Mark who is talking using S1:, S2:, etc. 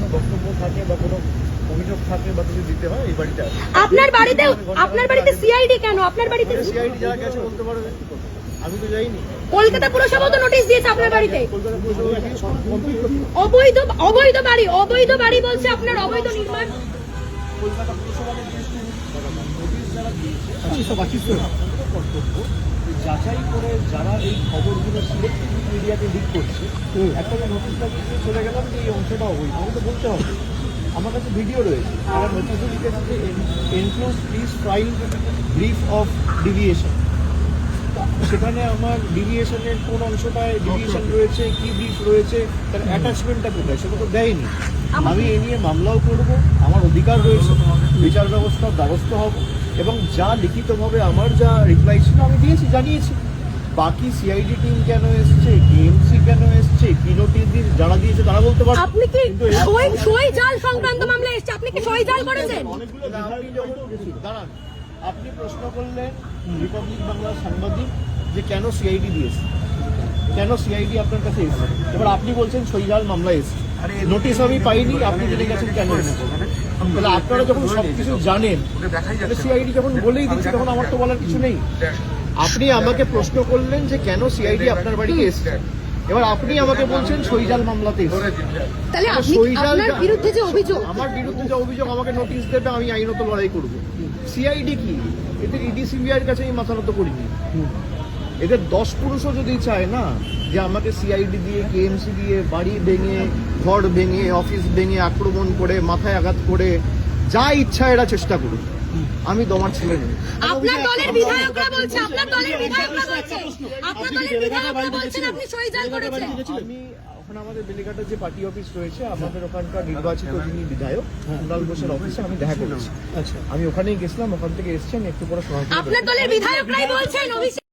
S1: কোনো বক্তব্য থাকে বা কোনো অভিযোগ থাকে বা কিছু দিতে হয় এই বাড়িতে আসে।
S2: আপনার বাড়িতে সিআইডি কেন? আপনার বাড়িতে
S1: সিআইডি যারা গেছে বলতে পারবে, আমি তো যাইনি।
S2: কলকাতা পুরসভা তো নোটিশ দিয়েছে আপনার বাড়িতে।
S1: কলকাতা পুরসভা কি কমপ্লিট করতে
S2: অবৈধ বাড়ি বলছে আপনার অবৈধ নির্মাণ।
S1: কলকাতা পুরসভা নোটিশ যারা দিয়েছে কর্তব্য যাচাই করে যারা এই খবরগুলো সিলেক্টিভ মিডিয়াতে লিক করছে, একটা নোটিশটা দিয়ে চলে গেলাম যে এই অংশটা অবৈধ, আমাকে তো বলতে হবে। আমার কাছে ভিডিও রয়েছে, তারা নোটিশে লিখেছে enclose please file brief of deviation. সেখানে আমার ডিভিয়েশনের কোন অংশটায় ডিভিয়েশন রয়েছে, কি ব্রিফ রয়েছে, তার অ্যাটাচমেন্টটা কোথায় সেটা তো দেয়নি। আমি এ নিয়ে মামলাও করব, আমার অধিকার রয়েছে, বিচার ব্যবস্থার দ্বারস্থ হব এবং যা লিখিতভাবে আমার যা রিপ্লাই ছিল আমি দিয়েছি, জানিয়েছি। বাকি সিআইডি টিম কেন এসছে, কেএমসি কেন এসছে, কি নোটিশ যারা দিয়েছে তারা বলতে পারবে।
S2: আপনি কি সই জাল সংক্রান্ত মামলা এসছে, আপনি কি সই জাল করেছেন?
S1: অনেকগুলো দাঁড়ান, আপনি প্রশ্ন করলেন রিপাবলিক বাংলার সাংবাদিক যে কেন সিআইডি দিয়েছে, কেন সিআইডি আপনার কাছে এসেছে। এবার আপনি বলছেন সইজাল মামলা এসেছে, নোটিশ আমি পাইনি, আপনি জেনে গেছেন কেন এসেছে। তাহলে আপনারা যখন সবকিছু জানেন, সিআইডি যখন বলেই দিচ্ছে তখন আমার তো বলার কিছু নেই। আপনি আমাকে প্রশ্ন করলেন যে কেন সিআইডি আপনার বাড়িতে এসেছে, এবার আপনি আমাকে বলছেন সইজাল মামলাতে এসেছে।
S2: তাহলে আপনার বিরুদ্ধে যে অভিযোগ,
S1: আমার বিরুদ্ধে যে অভিযোগ, আমাকে নোটিশ দেবে, আমি আইনত লড়াই করব। সিআইডি কি, এদের ইডি সিবিআইয়ের কাছে আমি মাথা নত করিনি। এদের 10 পুরুষও যদি চায় না যে আমাকে সিআইডি দিয়ে, কেএমসি দিয়ে বাড়ি ভেঙে, ঘর ভেঙে, অফিস ভেঙে, আক্রমণ করে, মাথায় আঘাত করে, যা ইচ্ছা এরা চেষ্টা করুক, আমি দমার ছেলে নেই।
S2: আপনার দলের বিধায়করা বলছে, আপনার দলের বিধায়করা বলছেন আপনি সই জাল করেছেন।
S1: আমি ওখানে আমাদের বেলিঘাটের যে পার্টি অফিস রয়েছে, আমাদের ওখানকার নির্বাচিত যিনি বিধায়ক কুণাল ঘোষের অফিসে আমি দেখা করেছি। আমি ওখানেই গেছিলাম, ওখান থেকে এসেছেন একটু পরে।
S2: আপনার দলের বিধায়করাই বলছেন